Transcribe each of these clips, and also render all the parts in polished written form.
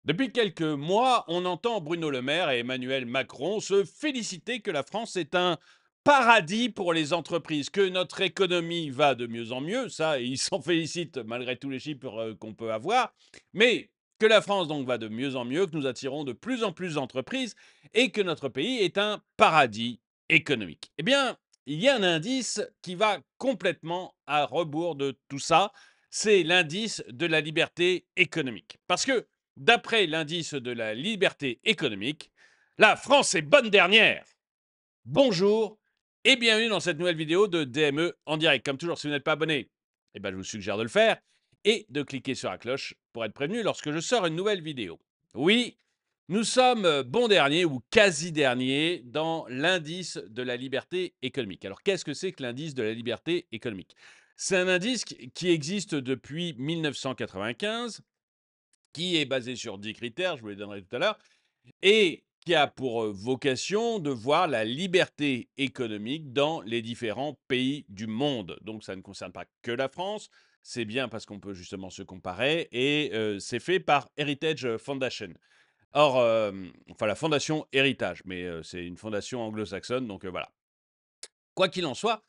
Depuis quelques mois, on entend Bruno Le Maire et Emmanuel Macron se féliciter que la France est un paradis pour les entreprises, que notre économie va de mieux en mieux, ça, ils s'en félicitent malgré tous les chiffres qu'on peut avoir, mais que la France donc va de mieux en mieux, que nous attirons de plus en plus d'entreprises et que notre pays est un paradis économique. Eh bien, il y a un indice qui va complètement à rebours de tout ça, c'est l'indice de la liberté économique. Parce que d'après l'indice de la liberté économique, la France est bonne dernière. Bonjour et bienvenue dans cette nouvelle vidéo de DME en direct. Comme toujours, si vous n'êtes pas abonné, eh ben, je vous suggère de le faire et de cliquer sur la cloche pour être prévenu lorsque je sors une nouvelle vidéo. Oui, nous sommes bon dernier ou quasi dernier dans l'indice de la liberté économique. Alors, qu'est-ce que c'est que l'indice de la liberté économique? C'est un indice qui existe depuis 1995, qui est basé sur 10 critères, je vous les donnerai tout à l'heure, et qui a pour vocation de voir la liberté économique dans les différents pays du monde. Donc ça ne concerne pas que la France, c'est bien parce qu'on peut justement se comparer, et c'est fait par Heritage Foundation. Or, enfin la fondation Héritage, mais c'est une fondation anglo-saxonne, donc voilà. Quoi qu'il en soit,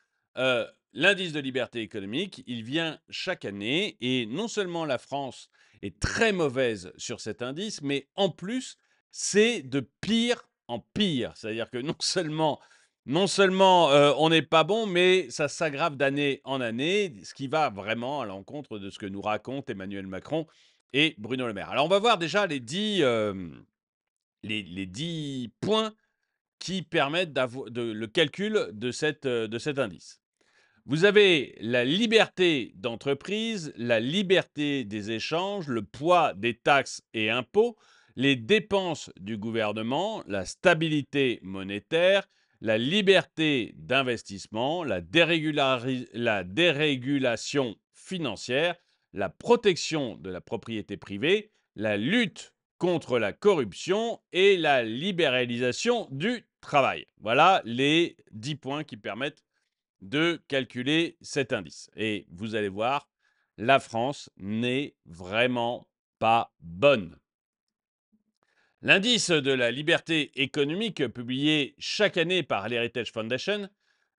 l'indice de liberté économique, il vient chaque année et non seulement la France est très mauvaise sur cet indice, mais en plus, c'est de pire en pire. C'est-à-dire que non seulement, on n'est pas bon, mais ça s'aggrave d'année en année, ce qui va vraiment à l'encontre de ce que nous racontent Emmanuel Macron et Bruno Le Maire. Alors on va voir déjà les 10 points qui permettent le calcul de cet indice. Vous avez la liberté d'entreprise, la liberté des échanges, le poids des taxes et impôts, les dépenses du gouvernement, la stabilité monétaire, la liberté d'investissement, la dérégulation financière, la protection de la propriété privée, la lutte contre la corruption et la libéralisation du travail. Voilà les 10 points qui permettent de calculer cet indice. Et vous allez voir, la France n'est vraiment pas bonne. L'indice de la liberté économique, publié chaque année par l'Heritage Foundation,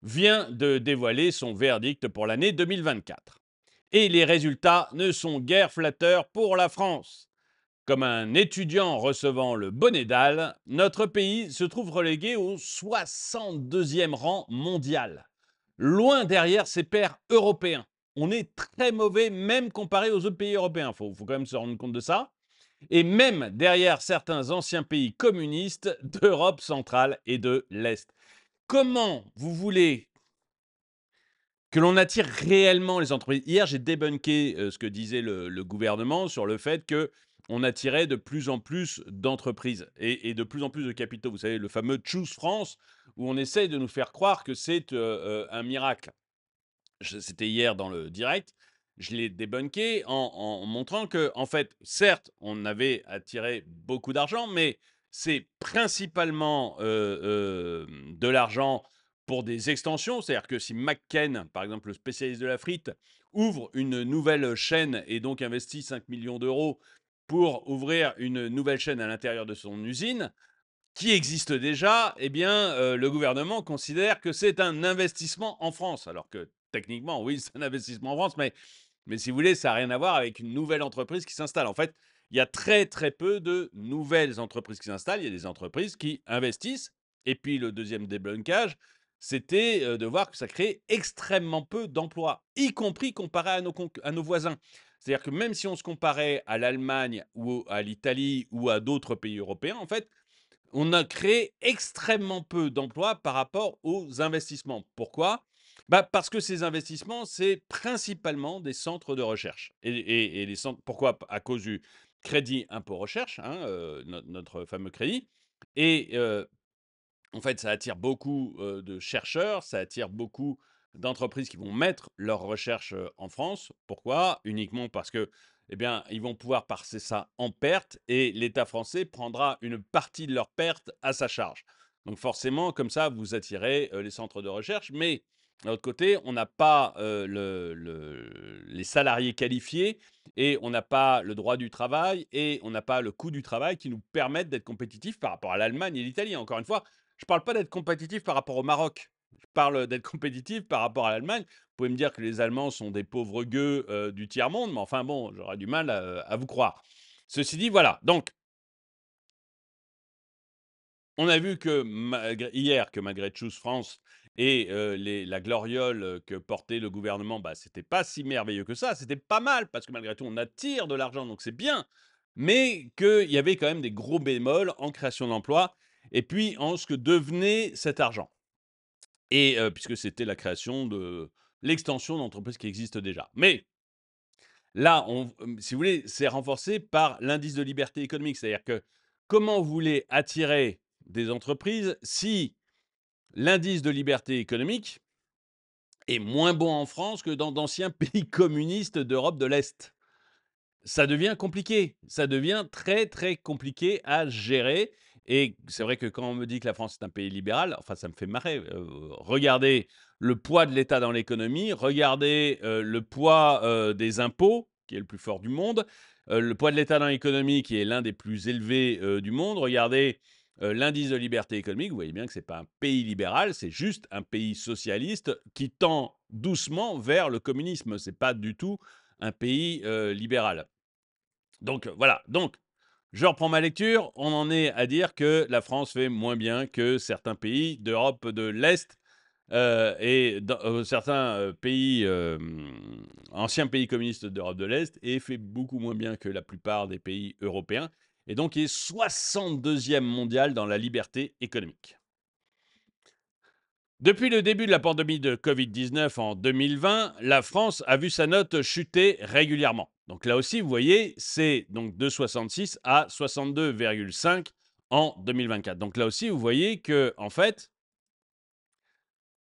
vient de dévoiler son verdict pour l'année 2024. Et les résultats ne sont guère flatteurs pour la France. Comme un étudiant recevant le bonnet d'âne, notre pays se trouve relégué au 62e rang mondial, loin derrière ses pairs européens. On est très mauvais, même comparé aux autres pays européens. Il faut quand même se rendre compte de ça. Et même derrière certains anciens pays communistes d'Europe centrale et de l'Est. Comment vous voulez que l'on attire réellement les entreprises? Hier, j'ai débunké ce que disait le gouvernement sur le fait que on attirait de plus en plus d'entreprises et de plus en plus de capitaux. Vous savez, le fameux Choose France, où on essaye de nous faire croire que c'est un miracle. C'était hier dans le direct. Je l'ai débunké en montrant que, en fait, certes, on avait attiré beaucoup d'argent, mais c'est principalement de l'argent pour des extensions. C'est-à-dire que si McCain, par exemple, le spécialiste de la frite, ouvre une nouvelle chaîne et donc investit 5 millions d'euros pour ouvrir une nouvelle chaîne à l'intérieur de son usine, qui existe déjà, eh bien, le gouvernement considère que c'est un investissement en France. Alors que techniquement, oui, c'est un investissement en France, mais si vous voulez, ça n'a rien à voir avec une nouvelle entreprise qui s'installe. En fait, il y a très, très peu de nouvelles entreprises qui s'installent. Il y a des entreprises qui investissent. Et puis, le deuxième débunkage, c'était de voir que ça crée extrêmement peu d'emplois, y compris comparé à nos voisins. C'est-à-dire que même si on se comparait à l'Allemagne ou à l'Italie ou à d'autres pays européens, en fait, on a créé extrêmement peu d'emplois par rapport aux investissements. Pourquoi? Bah, parce que ces investissements, c'est principalement des centres de recherche. Et les centres, pourquoi? À cause du crédit impôt recherche, hein, notre fameux crédit. Et en fait, ça attire beaucoup de chercheurs, ça attire beaucoup d'entreprises qui vont mettre leurs recherches en France. Pourquoi? Uniquement parce que, eh bien, ils vont pouvoir passer ça en perte et l'État français prendra une partie de leurs pertes à sa charge. Donc forcément, comme ça, vous attirez les centres de recherche. Mais D'un autre côté, on n'a pas les salariés qualifiés et on n'a pas le droit du travail et on n'a pas le coût du travail qui nous permettent d'être compétitifs par rapport à l'Allemagne et l'Italie. Encore une fois, je ne parle pas d'être compétitif par rapport au Maroc. Je parle d'être compétitif par rapport à l'Allemagne. Vous pouvez me dire que les Allemands sont des pauvres gueux du tiers-monde, mais enfin bon, j'aurais du mal à vous croire. Ceci dit, voilà. Donc, on a vu que hier que malgré Choose France et la gloriole que portait le gouvernement, bah, c'était pas si merveilleux que ça. C'était pas mal parce que malgré tout, on attire de l'argent, donc c'est bien. Mais qu'il y avait quand même des gros bémols en création d'emplois et puis en ce que devenait cet argent. Et puisque c'était la création de l'extension d'entreprises qui existent déjà. Mais là, si vous voulez, c'est renforcé par l'indice de liberté économique. C'est-à-dire que comment vous voulez attirer des entreprises si l'indice de liberté économique est moins bon en France que dans d'anciens pays communistes d'Europe de l'Est? Ça devient compliqué. Ça devient très, très compliqué à gérer et c'est vrai que quand on me dit que la France est un pays libéral, enfin ça me fait marrer. Regardez le poids de l'État dans l'économie, regardez, le poids, des impôts, qui est le plus fort du monde, le poids de l'État dans l'économie qui est l'un des plus élevés, du monde. Regardez, l'indice de liberté économique, vous voyez bien que c'est pas un pays libéral, c'est juste un pays socialiste qui tend doucement vers le communisme. C'est pas du tout un pays, libéral. Donc voilà, donc je reprends ma lecture, on en est à dire que la France fait moins bien que certains pays d'Europe de l'Est, et dans certains, pays, anciens pays communistes d'Europe de l'Est et fait beaucoup moins bien que la plupart des pays européens et donc il est 62e mondial dans la liberté économique. Depuis le début de la pandémie de Covid-19 en 2020, la France a vu sa note chuter régulièrement. Donc là aussi, vous voyez, c'est donc de 66 à 62,5 en 2024. Donc là aussi, vous voyez que en fait,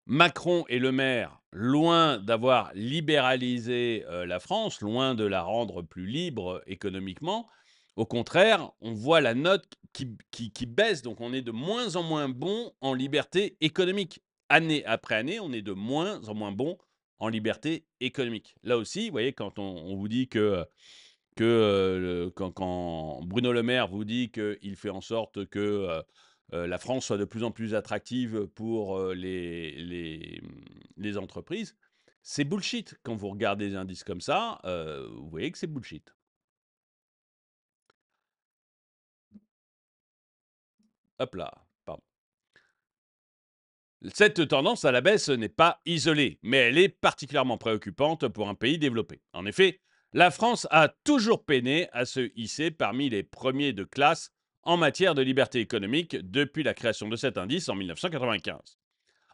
Macron et Le Maire, loin d'avoir libéralisé la France, loin de la rendre plus libre économiquement, au contraire, on voit la note qui baisse. Donc on est de moins en moins bon en liberté économique. Année après année, on est de moins en moins bon en liberté économique. Là aussi, vous voyez, quand on vous dit quand Bruno Le Maire vous dit qu'il fait en sorte que la France soit de plus en plus attractive pour les entreprises, c'est bullshit. Quand vous regardez des indices comme ça, vous voyez que c'est bullshit. Hop là, pardon. Cette tendance à la baisse n'est pas isolée, mais elle est particulièrement préoccupante pour un pays développé. En effet, la France a toujours peiné à se hisser parmi les premiers de classe en matière de liberté économique depuis la création de cet indice en 1995.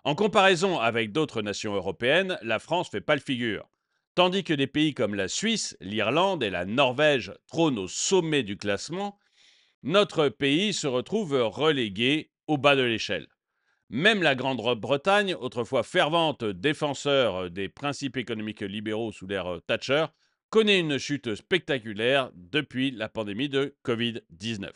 En comparaison avec d'autres nations européennes, la France fait pas le figure. Tandis que des pays comme la Suisse, l'Irlande et la Norvège trônent au sommet du classement, notre pays se retrouve relégué au bas de l'échelle. Même la Grande-Bretagne, autrefois fervente défenseur des principes économiques libéraux sous l'ère Thatcher, connaît une chute spectaculaire depuis la pandémie de Covid-19.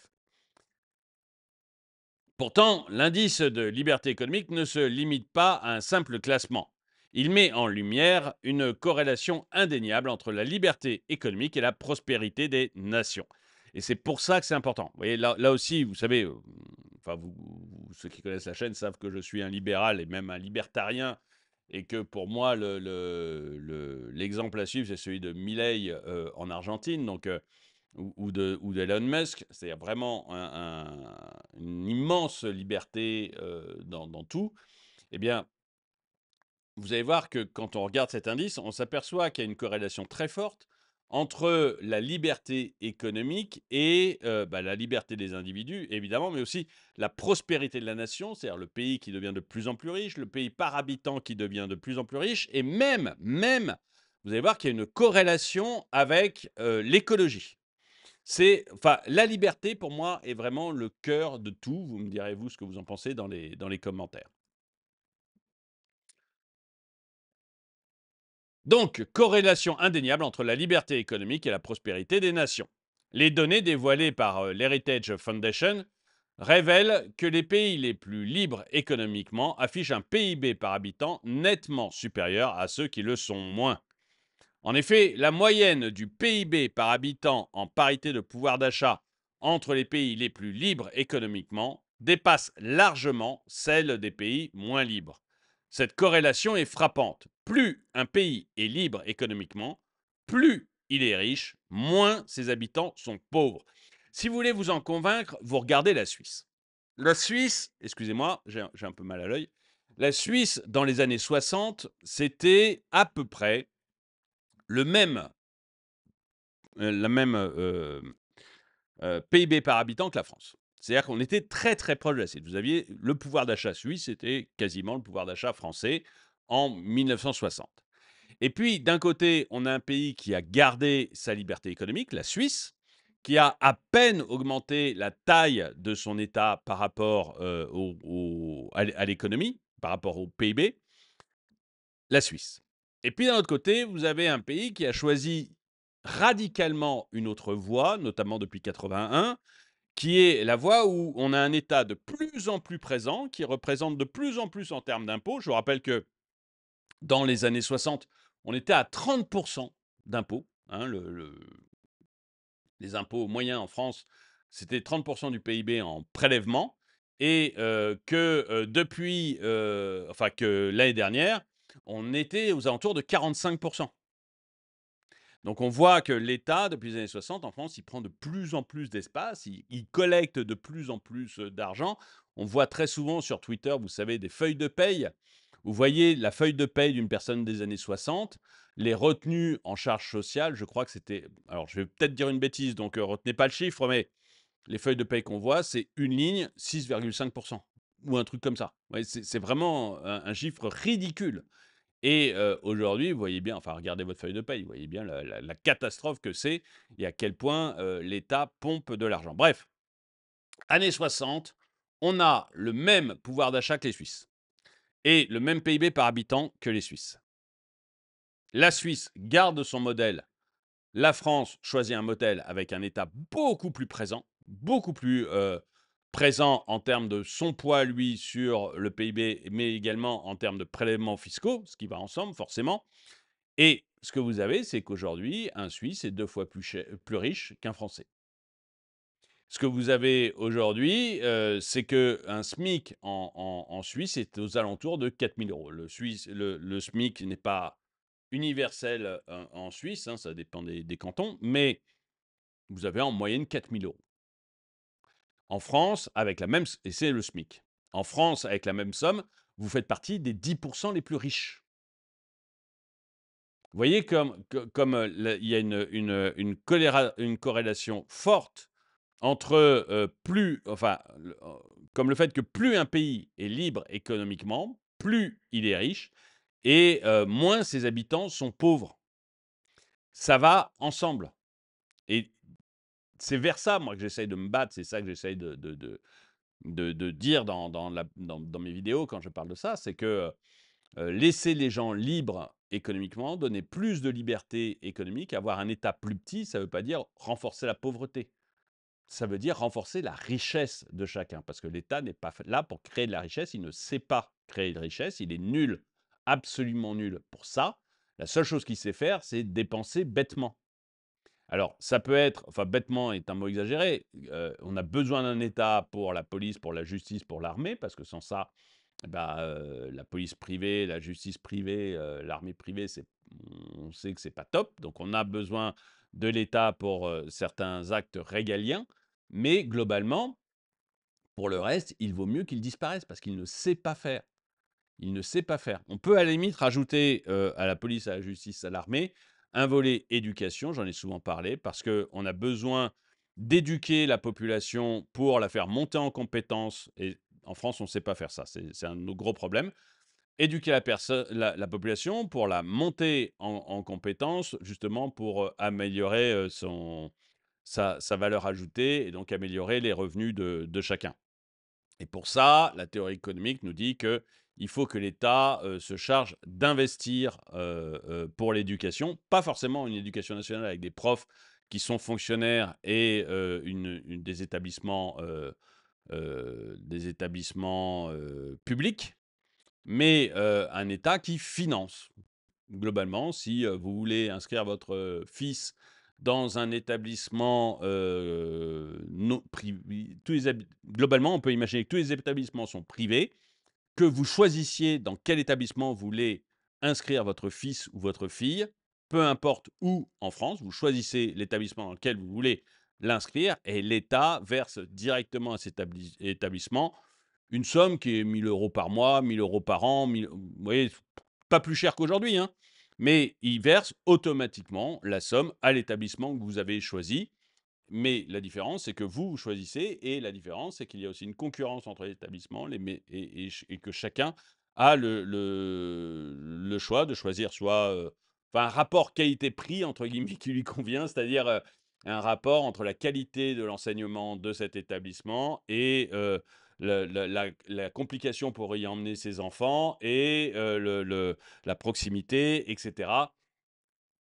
Pourtant, l'indice de liberté économique ne se limite pas à un simple classement. Il met en lumière une corrélation indéniable entre la liberté économique et la prospérité des nations. Et c'est pour ça que c'est important. Vous voyez, là aussi, vous savez, enfin, ceux qui connaissent la chaîne savent que je suis un libéral et même un libertarien, et que pour moi, l'exemple à suivre, c'est celui de Milei en Argentine. Donc, ou d'Elon Musk, c'est-à-dire vraiment une immense liberté dans tout, eh bien, vous allez voir que quand on regarde cet indice, on s'aperçoit qu'il y a une corrélation très forte entre la liberté économique et la liberté des individus, évidemment, mais aussi la prospérité de la nation, c'est-à-dire le pays qui devient de plus en plus riche, le pays par habitant qui devient de plus en plus riche, et même, vous allez voir qu'il y a une corrélation avec l'écologie. Enfin, la liberté, pour moi, est vraiment le cœur de tout. Vous me direz, vous, ce que vous en pensez dans les commentaires. Donc, corrélation indéniable entre la liberté économique et la prospérité des nations. Les données dévoilées par l'Heritage Foundation révèle que les pays les plus libres économiquement affichent un PIB par habitant nettement supérieur à ceux qui le sont moins. En effet, la moyenne du PIB par habitant en parité de pouvoir d'achat entre les pays les plus libres économiquement dépasse largement celle des pays moins libres. Cette corrélation est frappante. Plus un pays est libre économiquement, plus il est riche, moins ses habitants sont pauvres. Si vous voulez vous en convaincre, vous regardez la Suisse. La Suisse, excusez-moi, j'ai un peu mal à l'œil. La Suisse, dans les années 60, c'était à peu près le même, la même PIB par habitant que la France. C'est-à-dire qu'on était très très proche de la Suisse. Vous aviez le pouvoir d'achat suisse, c'était quasiment le pouvoir d'achat français en 1960. Et puis, d'un côté, on a un pays qui a gardé sa liberté économique, la Suisse, qui a à peine augmenté la taille de son État par rapport à l'économie, par rapport au PIB, la Suisse. Et puis d'un autre côté, vous avez un pays qui a choisi radicalement une autre voie, notamment depuis 81, qui est la voie où on a un État de plus en plus présent, qui représente de plus en plus en termes d'impôts. Je vous rappelle que dans les années 60, on était à 30% d'impôts. Hein, les impôts moyens en France, c'était 30% du PIB en prélèvement. Et depuis, enfin que l'année dernière, on était aux alentours de 45%. Donc on voit que l'État, depuis les années 60, en France, il prend de plus en plus d'espace, il collecte de plus en plus d'argent. On voit très souvent sur Twitter, vous savez, des feuilles de paye. Vous voyez la feuille de paye d'une personne des années 60, les retenues en charges sociales, je crois que c'était... Alors je vais peut-être dire une bêtise, donc retenez pas le chiffre, mais les feuilles de paye qu'on voit, c'est une ligne, 6,5%, ou un truc comme ça. Ouais, c'est vraiment un chiffre ridicule. Et aujourd'hui, vous voyez bien, enfin regardez votre feuille de paye, vous voyez bien la catastrophe que c'est et à quel point l'État pompe de l'argent. Bref, années 60, on a le même pouvoir d'achat que les Suisses et le même PIB par habitant que les Suisses. La Suisse garde son modèle. La France choisit un modèle avec un État beaucoup plus présent, beaucoup plus présent en termes de son poids, lui, sur le PIB, mais également en termes de prélèvements fiscaux, ce qui va ensemble, forcément. Et ce que vous avez, c'est qu'aujourd'hui, un Suisse est 2 fois plus riche qu'un Français. Ce que vous avez aujourd'hui, c'est qu'un SMIC en Suisse est aux alentours de 4 000 €. Le SMIC n'est pas universel, en Suisse, hein, ça dépend des cantons, mais vous avez en moyenne 4 000 €. En France, avec la même et c'est le SMIC. En France, avec la même somme, vous faites partie des 10 les plus riches. Vous voyez comme il y a une corrélation forte entre enfin, comme le fait que plus un pays est libre économiquement, plus il est riche et moins ses habitants sont pauvres. Ça va ensemble. Et c'est vers ça, moi, que j'essaye de me battre. C'est ça que j'essaye de dire dans mes vidéos quand je parle de ça. C'est que laisser les gens libres économiquement, donner plus de liberté économique, avoir un État plus petit, ça ne veut pas dire renforcer la pauvreté. Ça veut dire renforcer la richesse de chacun, parce que l'État n'est pas là pour créer de la richesse, il ne sait pas créer de richesse, il est nul, absolument nul pour ça. La seule chose qu'il sait faire, c'est dépenser bêtement. Alors, ça peut être, enfin bêtement est un mot exagéré, on a besoin d'un État pour la police, pour la justice, pour l'armée, parce que sans ça, bah, la police privée, la justice privée, l'armée privée, on sait que c'est pas top. Donc on a besoin de l'État pour, certains actes régaliens. Mais globalement, pour le reste, il vaut mieux qu'il disparaisse parce qu'il ne sait pas faire. Il ne sait pas faire. On peut à la limite rajouter, à la police, à la justice, à l'armée, un volet éducation, j'en ai souvent parlé, parce qu'on a besoin d'éduquer la population pour la faire monter en compétences et en France, on ne sait pas faire ça, c'est un de nos gros problèmes. Éduquer la population pour la monter en compétences, justement pour, améliorer, sa valeur ajoutée et donc améliorer les revenus de chacun. Et pour ça, la théorie économique nous dit qu'il faut que l'État se charge d'investir pour l'éducation, pas forcément une éducation nationale avec des profs qui sont fonctionnaires et des établissements des établissements publics, mais un État qui finance. Globalement, si vous voulez inscrire votre fils dans un établissement privé, globalement, on peut imaginer que tous les établissements sont privés, que vous choisissiez dans quel établissement vous voulez inscrire votre fils ou votre fille, peu importe où en France, vous choisissez l'établissement dans lequel vous voulez l'inscrire et l'État verse directement à cet établissement une somme qui est 1 000 € par mois, 1 000 € par an, vous voyez, pas plus cher qu'aujourd'hui, hein, mais il verse automatiquement la somme à l'établissement que vous avez choisi. Mais la différence, c'est que vous choisissez et la différence, c'est qu'il y a aussi une concurrence entre les établissements et que chacun a le choix de choisir soit enfin, un rapport qualité-prix, entre guillemets, qui lui convient, c'est-à-dire un rapport entre la qualité de l'enseignement de cet établissement et la complication pour y emmener ses enfants et la proximité, etc.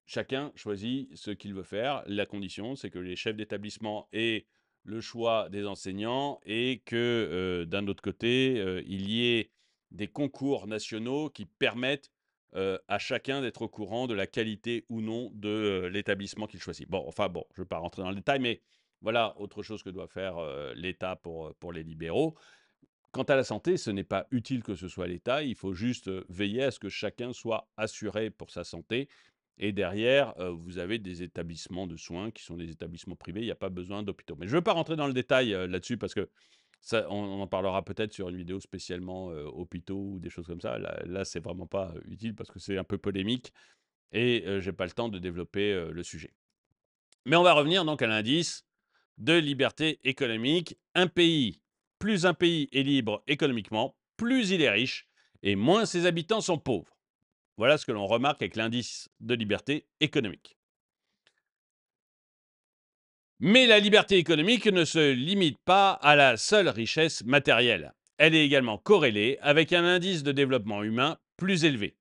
Chacun choisit ce qu'il veut faire. La condition, c'est que les chefs d'établissement aient le choix des enseignants et que, d'un autre côté, il y ait des concours nationaux qui permettent à chacun d'être au courant de la qualité ou non de l'établissement qu'il choisit. Bon, enfin bon, je ne vais pas rentrer dans le détail, mais voilà autre chose que doit faire l'État pour les libéraux. Quant à la santé, ce n'est pas utile que ce soit l'État, il faut juste veiller à ce que chacun soit assuré pour sa santé. Et derrière, vous avez des établissements de soins qui sont des établissements privés, il n'y a pas besoin d'hôpitaux. Mais je ne veux pas rentrer dans le détail là-dessus parce que ça, on en parlera peut-être sur une vidéo spécialement hôpitaux ou des choses comme ça. Là c'est vraiment pas utile parce que c'est un peu polémique et je n'ai pas le temps de développer le sujet. Mais on va revenir donc à l'indice de liberté économique. Plus un pays est libre économiquement, plus il est riche et moins ses habitants sont pauvres. Voilà ce que l'on remarque avec l'indice de liberté économique. Mais la liberté économique ne se limite pas à la seule richesse matérielle. Elle est également corrélée avec un indice de développement humain plus élevé.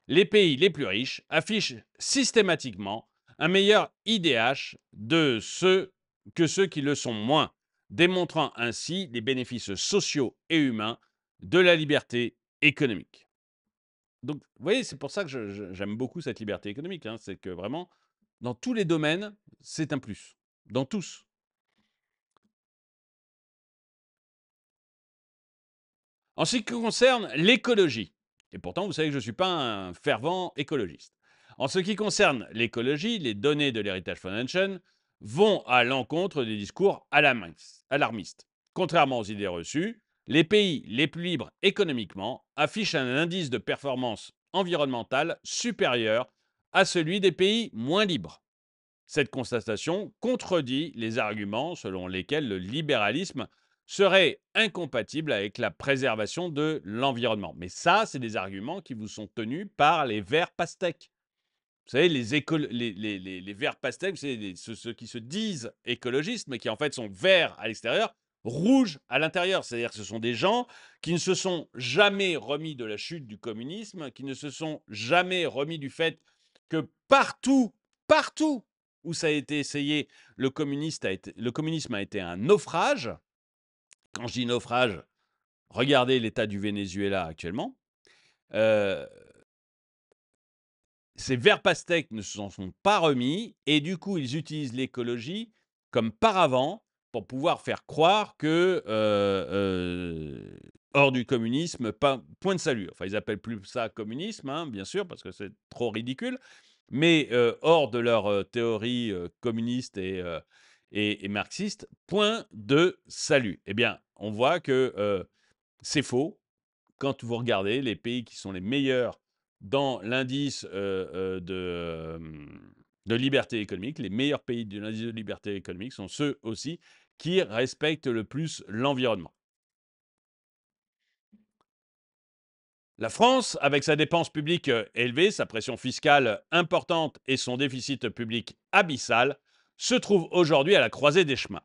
Les pays les plus riches affichent systématiquement un meilleur IDH que ceux qui le sont moins, démontrant ainsi les bénéfices sociaux et humains de la liberté économique. Donc, vous voyez, c'est pour ça que j'aime beaucoup cette liberté économique, hein, c'est que vraiment, dans tous les domaines, c'est un plus. Dans tous. En ce qui concerne l'écologie, et pourtant vous savez que je ne suis pas un fervent écologiste. En ce qui concerne l'écologie, les données de l'Heritage Foundation vont à l'encontre des discours alarmistes. Contrairement aux idées reçues, les pays les plus libres économiquement affichent un indice de performance environnementale supérieur à celui des pays moins libres. Cette constatation contredit les arguments selon lesquels le libéralisme serait incompatible avec la préservation de l'environnement. Mais ça, c'est des arguments qui vous sont tenus par les verts pastèques. Vous savez, les verts pastèques, c'est ceux qui se disent écologistes, mais qui en fait sont verts à l'extérieur, rouges à l'intérieur. C'est-à-dire que ce sont des gens qui ne se sont jamais remis de la chute du communisme, qui ne se sont jamais remis du fait que partout où ça a été essayé, le communisme a été un naufrage. Quand je dis naufrage, regardez l'état du Venezuela actuellement. Ces verts pastèques ne s'en sont pas remis et du coup, ils utilisent l'écologie comme paravent pour pouvoir faire croire que hors du communisme, pas, point de salut. Enfin, ils appellent plus ça communisme, hein, bien sûr, parce que c'est trop ridicule. Mais hors de leur théorie communiste et marxiste, point de salut. Eh bien, on voit que c'est faux. Quand vous regardez les pays qui sont les meilleurs dans l'indice de liberté économique, les meilleurs pays de l'indice de liberté économique sont ceux aussi qui respectent le plus l'environnement. La France, avec sa dépense publique élevée, sa pression fiscale importante et son déficit public abyssal, se trouve aujourd'hui à la croisée des chemins.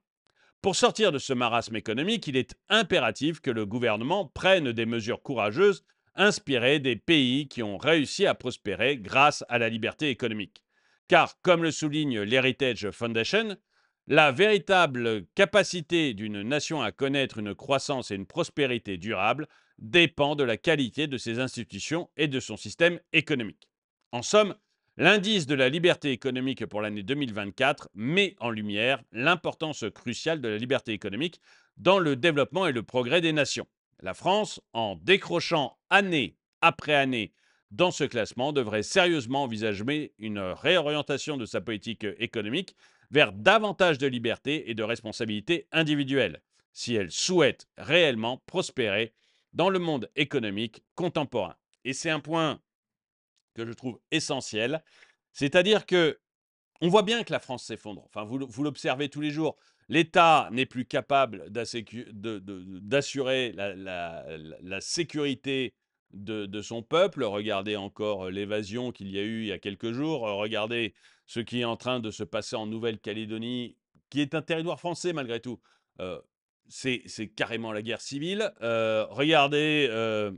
Pour sortir de ce marasme économique, il est impératif que le gouvernement prenne des mesures courageuses inspirées des pays qui ont réussi à prospérer grâce à la liberté économique. Car, comme le souligne l'Heritage Foundation, La véritable capacité d'une nation à connaître une croissance et une prospérité durable dépend de la qualité de ses institutions et de son système économique. En somme, l'indice de la liberté économique pour l'année 2024 met en lumière l'importance cruciale de la liberté économique dans le développement et le progrès des nations. La France, en décrochant année après année dans ce classement, devrait sérieusement envisager une réorientation de sa politique économique vers davantage de liberté et de responsabilité individuelle, si elle souhaite réellement prospérer dans le monde économique contemporain. Et c'est un point que je trouve essentiel, c'est-à-dire que on voit bien que la France s'effondre. Enfin, vous l'observez tous les jours. L'État n'est plus capable d'assurer la sécurité de son peuple. Regardez encore l'évasion qu'il y a eu il y a quelques jours. Regardez ce qui est en train de se passer en Nouvelle-Calédonie, qui est un territoire français malgré tout. Euh, c'est carrément la guerre civile. Regardez le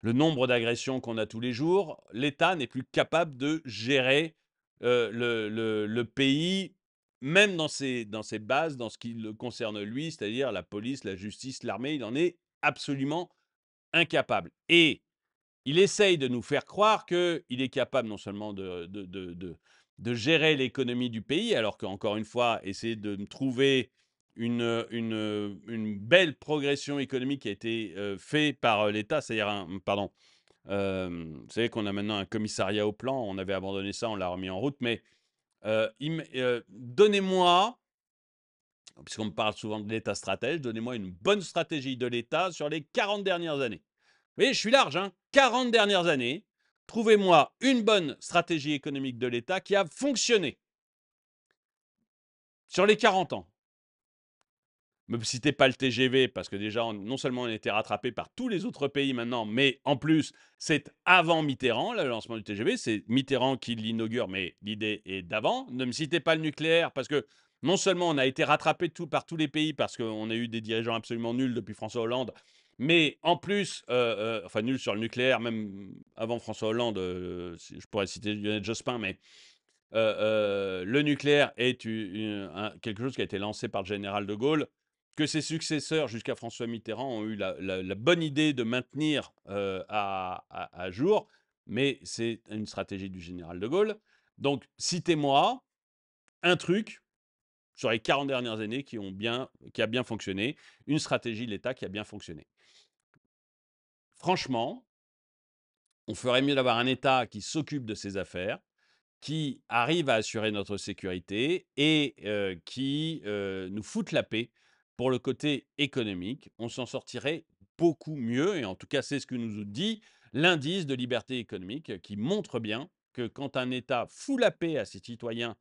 nombre d'agressions qu'on a tous les jours. L'État n'est plus capable de gérer le pays, même dans ses bases, dans ce qui le concerne lui, c'est-à-dire la police, la justice, l'armée. Il en est absolument incapable. Et il essaye de nous faire croire qu'il est capable non seulement de gérer l'économie du pays, alors qu'encore une fois, essayer de trouver une belle progression économique qui a été faite par l'État, c'est-à-dire, pardon, vous savez qu'on a maintenant un commissariat au plan, on avait abandonné ça, on l'a remis en route, mais donnez-moi, puisqu'on me parle souvent de l'État stratège, donnez-moi une bonne stratégie de l'État sur les 40 dernières années. Vous voyez, je suis large, hein. 40 dernières années, trouvez-moi une bonne stratégie économique de l'État qui a fonctionné sur les 40 ans. Ne me citez pas le TGV, parce que déjà, non seulement on a été rattrapé par tous les autres pays maintenant, mais en plus, c'est avant Mitterrand, le lancement du TGV. C'est Mitterrand qui l'inaugure, mais l'idée est d'avant. Ne me citez pas le nucléaire, parce que non seulement on a été rattrapé par tous les pays, parce qu'on a eu des dirigeants absolument nuls depuis François Hollande, mais en plus, enfin nuls sur le nucléaire, même avant François Hollande, je pourrais citer Lionel Jospin, mais le nucléaire est quelque chose qui a été lancé par le général de Gaulle, que ses successeurs jusqu'à François Mitterrand ont eu la bonne idée de maintenir à jour, mais c'est une stratégie du général de Gaulle. Donc, citez-moi un truc sur les 40 dernières années qui a bien fonctionné, une stratégie de l'État qui a bien fonctionné. Franchement, on ferait mieux d'avoir un État qui s'occupe de ses affaires, qui arrive à assurer notre sécurité et qui nous foute la paix pour le côté économique. On s'en sortirait beaucoup mieux, et en tout cas, c'est ce que nous dit l'indice de liberté économique, qui montre bien que quand un État fout la paix à ses citoyens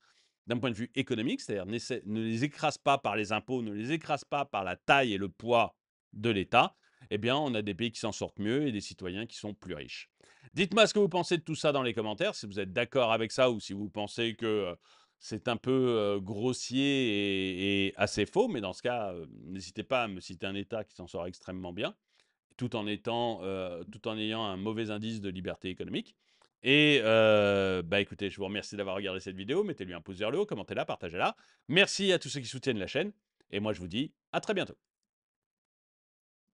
d'un point de vue économique, c'est-à-dire ne les écrase pas par les impôts, ne les écrase pas par la taille et le poids de l'État, eh bien, on a des pays qui s'en sortent mieux et des citoyens qui sont plus riches. Dites-moi ce que vous pensez de tout ça dans les commentaires, si vous êtes d'accord avec ça ou si vous pensez que c'est un peu grossier et assez faux. Mais dans ce cas, n'hésitez pas à me citer un État qui s'en sort extrêmement bien, tout en ayant un mauvais indice de liberté économique. Et bah écoutez, je vous remercie d'avoir regardé cette vidéo. Mettez-lui un pouce vers le haut, commentez-la, partagez-la. Merci à tous ceux qui soutiennent la chaîne. Et moi, je vous dis à très bientôt.